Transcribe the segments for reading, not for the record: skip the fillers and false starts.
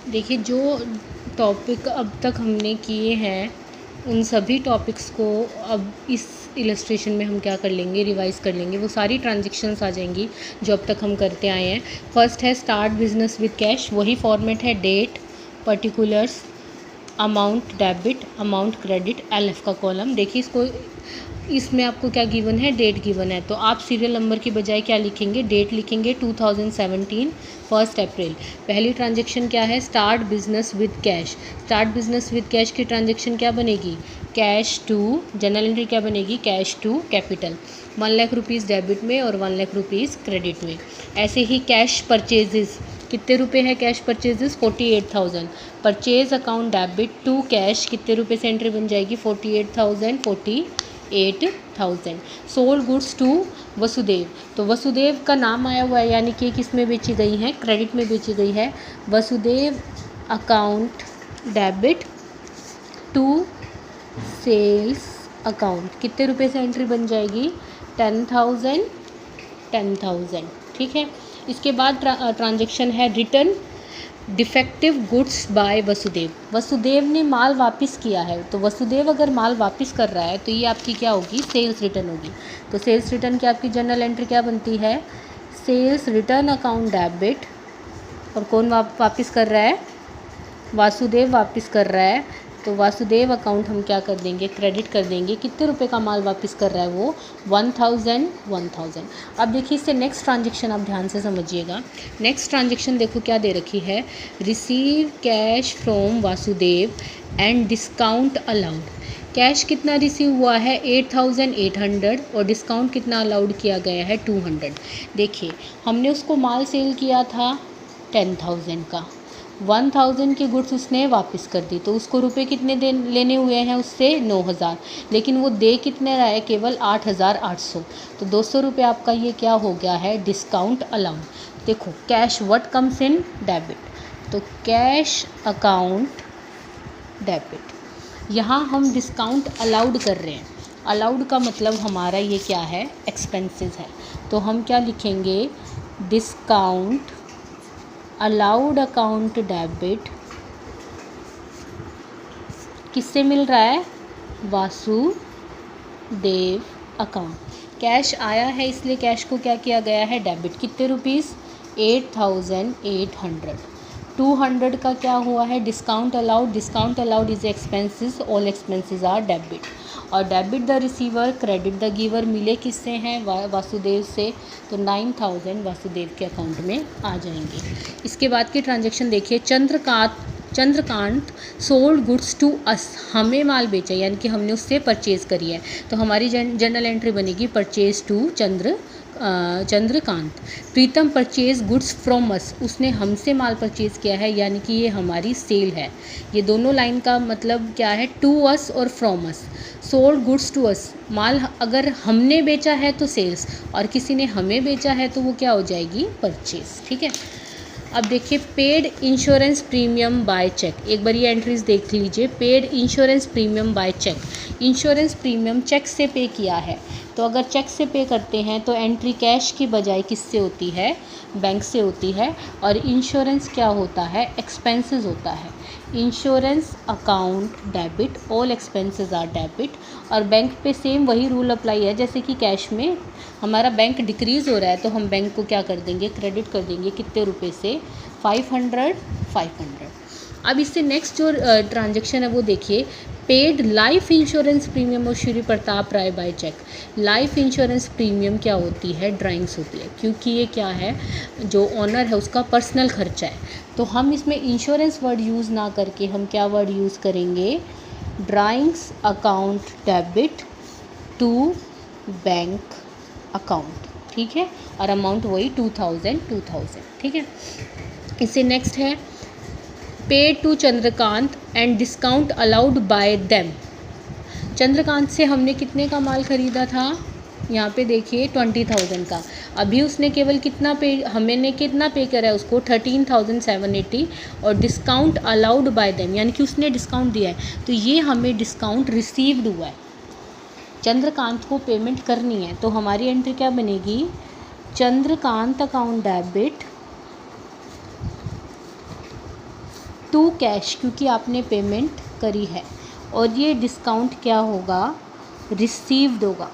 देखिए, जो टॉपिक अब तक हमने किए हैं उन सभी टॉपिक्स को अब इस इलस्ट्रेशन में हम क्या कर लेंगे, रिवाइज़ कर लेंगे। वो सारी ट्रांजेक्शन्स आ जाएंगी जो अब तक हम करते आए हैं। फर्स्ट है स्टार्ट बिजनेस विद कैश, वही फॉर्मेट है, date, particulars, amount debit, amount credit, LF का कॉलम। देखिए इसको, इसमें आपको क्या गिवन है, डेट गिवन है, तो आप सीरियल नंबर की बजाय क्या लिखेंगे, डेट लिखेंगे 2017 1 अप्रैल। पहली ट्रांजेक्शन क्या है, start business with cash. Start business with cash की ट्रांजेक्शन क्या बनेगी, कैश टू, जनरल एंट्री क्या बनेगी, cash to capital, 1 lakh rupees debit में और 1 लाख रुपीज़ क्रेडिट में। ऐसे ही कैश परचेजेस, कितने रुपए है cash purchases, 48,000। Purchase account debit to cash, कितने रुपए से एंट्री बन जाएगी, 48,000। सोल्ड गुड्स टू वसुदेव, तो वसुदेव का नाम आया हुआ है, यानी कि किस में बेची गई है, क्रेडिट में बेची गई है। Vasudev account debit to sales account, कितने रुपए से एंट्री बन जाएगी, 10,000। ठीक है। इसके बाद ट्रांजेक्शन है return defective goods by Vasudev. Vasudev ने माल वापस किया है, तो वसुदेव अगर माल वापस कर रहा है तो ये आपकी क्या होगी, सेल्स रिटर्न होगी। तो सेल्स रिटर्न की आपकी जनरल एंट्री क्या बनती है, सेल्स रिटर्न अकाउंट डेबिट, और कौन वापस कर रहा है, वासुदेव वापस कर रहा है, तो वासुदेव अकाउंट हम क्या कर देंगे, क्रेडिट कर देंगे। कितने रुपए का माल वापस कर रहा है वो, 1,000। अब देखिए इससे नेक्स्ट ट्रांजेक्शन आप ध्यान से समझिएगा। नेक्स्ट ट्रांजेक्शन देखो क्या दे रखी है, receive cash from Vasudev and discount allowed. Cash कितना रिसीव हुआ है, 8,800, और डिस्काउंट कितना अलाउड किया गया है, 200। देखिए हमने उसको माल सेल किया था 10,000 का, 1,000 की गुड्स उसने वापस कर दी, तो उसको रुपए कितने लेने हुए हैं उससे, 9,000, लेकिन वो दे कितने रहा है, केवल 8,800। तो 200 रुपये आपका ये क्या हो गया है, डिस्काउंट अलाउड। देखो cash what comes in debit, तो कैश अकाउंट डेबिट, यहाँ हम डिस्काउंट अलाउड कर रहे हैं। अलाउड का मतलब हमारा ये क्या है, एक्सपेंसेस है, तो हम क्या लिखेंगे, डिस्काउंट अलाउड अकाउंट डेबिट किससे मिल रहा है, वासुदेव अकाउंट। कैश आया है इसलिए कैश को क्या किया गया है, डेबिट, कितने रुपीज़, 8,800। 200 का क्या हुआ है, discount allowed. Discount allowed is expenses, all expenses are debit, और debit the receiver, credit the giver, मिले किससे हैं, वासुदेव से, तो 9,000 वासुदेव के अकाउंट में आ जाएंगे। इसके बाद की ट्रांजैक्शन देखिए, Chandrakant sold goods to us, हमें माल बेचा, यानी कि हमने उससे परचेज़ करी है, तो हमारी जनरल एंट्री बनेगी purchase to Chandrakant. Pritam purchase goods from us, उसने हमसे माल परचेज़ किया है, यानी कि ये हमारी सेल है। ये दोनों लाइन का मतलब क्या है, टू अस और from us. Sold goods to us, माल अगर हमने बेचा है तो सेल्स, और किसी ने हमें बेचा है तो वो क्या हो जाएगी, परचेज। ठीक है। अब देखिए paid insurance premium by cheque, एक बार ये एंट्रीज देख लीजिए। Paid insurance premium by cheque, insurance premium cheque से पे किया है, तो अगर चेक से पे करते हैं तो एंट्री कैश की बजाय किससे होती है, बैंक से होती है। और इंश्योरेंस क्या होता है, एक्सपेंसेस होता है। Insurance account debit, all expenses are debit, और बैंक पे सेम वही रूल अप्लाई है जैसे कि कैश में। हमारा बैंक डिक्रीज़ हो रहा है तो हम बैंक को क्या कर देंगे, क्रेडिट कर देंगे, कितने रुपए से, 500। अब इससे नेक्स्ट जो ट्रांजेक्शन है वो देखिए, पेड लाइफ इंश्योरेंस प्रीमियम और Shri Pratap Rai by cheque. Life insurance premium क्या होती है, ड्राइंग्स होती है, क्योंकि ये क्या है, जो ऑनर है उसका पर्सनल खर्चा है, तो हम इसमें इंश्योरेंस वर्ड यूज़ ना करके हम क्या वर्ड यूज़ करेंगे, drawings account debit to bank account. ठीक है, और अमाउंट वही 2,000। ठीक है। इससे नेक्स्ट है paid to Chandrakant and discount allowed by them. Chandrakant से हमने कितने का माल ख़रीदा था, यहाँ पे देखिए 20,000 का, अभी उसने केवल कितना पे, हमने कितना पे करा है उसको, 13,780, और डिस्काउंट अलाउड बाय देम, यानी कि उसने डिस्काउंट दिया है, तो ये हमें डिस्काउंट रिसीव्ड हुआ है। चंद्रकांत को पेमेंट करनी है, तो हमारी एंट्री क्या बनेगी, Chandrakant account debit to cash क्योंकि आपने पेमेंट करी है, और ये डिस्काउंट क्या होगा, रिसीव्ड होगा।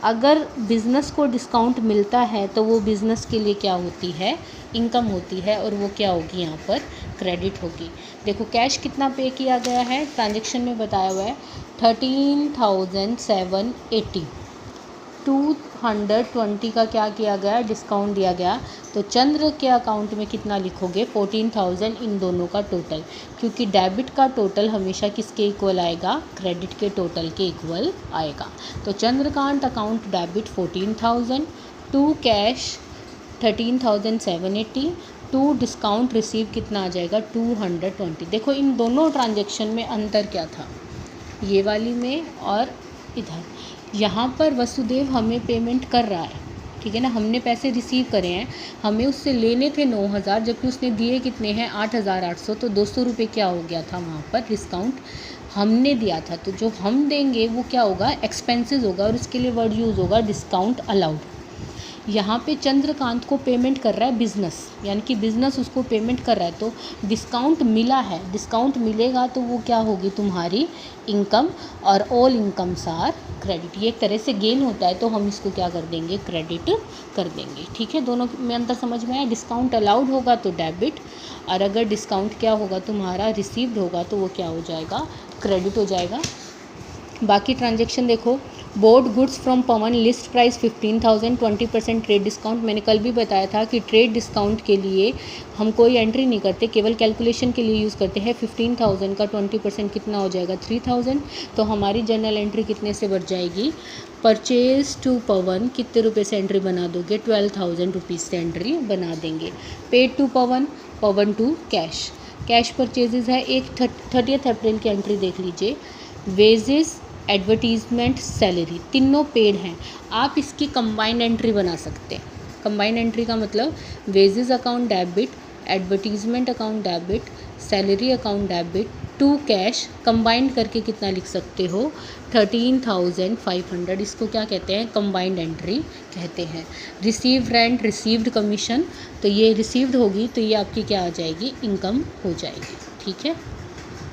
अगर बिज़नेस को डिस्काउंट मिलता है तो वो बिज़नेस के लिए क्या होती है, इनकम होती है, और वो क्या होगी, यहाँ पर क्रेडिट होगी। देखो कैश कितना पे किया गया है, ट्रांजैक्शन में बताया हुआ है 13,780, 220 का क्या किया गया, डिस्काउंट दिया गया। तो चंद्र के अकाउंट में कितना लिखोगे, 14,000 इन दोनों का टोटल, क्योंकि डेबिट का टोटल हमेशा किसके इक्वल आएगा, क्रेडिट के टोटल के इक्वल आएगा। तो Chandrakant account debit 14,000, to cash 13,780, to discount receive कितना आ जाएगा, 220। देखो इन दोनों ट्रांजेक्शन में अंतर क्या था, ये वाली में और इधर। यहाँ पर वसुदेव हमें पेमेंट कर रहा है, ठीक है ना, हमने पैसे रिसीव करे हैं, हमें उससे लेने थे 9,000, जबकि उसने दिए कितने हैं, 8,800। तो 200 रुपये क्या हो गया था वहाँ पर, डिस्काउंट हमने दिया था। तो जो हम देंगे वो क्या होगा, एक्सपेंसेस होगा, और इसके लिए वर्ड यूज़ होगा डिस्काउंट अलाउड। यहाँ पे चंद्रकांत को पेमेंट कर रहा है बिज़नेस, यानी कि बिज़नेस उसको पेमेंट कर रहा है, तो डिस्काउंट मिला है, डिस्काउंट मिलेगा तो वो क्या होगी, तुम्हारी इनकम, और ऑल इनकम्स आर क्रेडिट। ये एक तरह से गेन होता है, तो हम इसको क्या कर देंगे, क्रेडिट कर देंगे। ठीक है, दोनों में अंतर समझ में आया। डिस्काउंट अलाउड होगा तो डेबिट, और अगर डिस्काउंट क्या होगा तुम्हारा, रिसीव्ड होगा, तो वो क्या हो जाएगा, क्रेडिट हो जाएगा। बाकी ट्रांजेक्शन देखो, board goods from Pawan, list price 15,000, 20% trade discount. मैंने कल भी बताया था कि ट्रेड डिस्काउंट के लिए हम कोई एंट्री नहीं करते, केवल कैलकुलेशन के लिए यूज़ करते हैं। 15,000 का 20% कितना हो जाएगा, 3,000। तो हमारी जर्नल एंट्री कितने से बढ़ जाएगी, परचेज टू पवन कितने रुपये से एंट्री बना दोगे, 12,000 रुपीज़ से एंट्री बना देंगे। Paid to Pawan, Pawan to cash, cash purchases है। एक 30 अप्रैल की एंट्री देख लीजिए, वेजेस, एडवर्टीज़मेंट, सैलरी, तीनों पेड हैं। आप इसकी कंबाइंड एंट्री बना सकते हैं। कंबाइंड एंट्री का मतलब wages account debit, advertisement account debit, salary account debit, to cash, combined करके कितना लिख सकते हो, 13,500। इसको क्या कहते हैं, कंबाइंड एंट्री कहते हैं। रिसीव रेंट, रिसीव्ड कमीशन, तो ये रिसीव्ड होगी तो ये आपकी क्या आ जाएगी, इनकम हो जाएगी। ठीक है।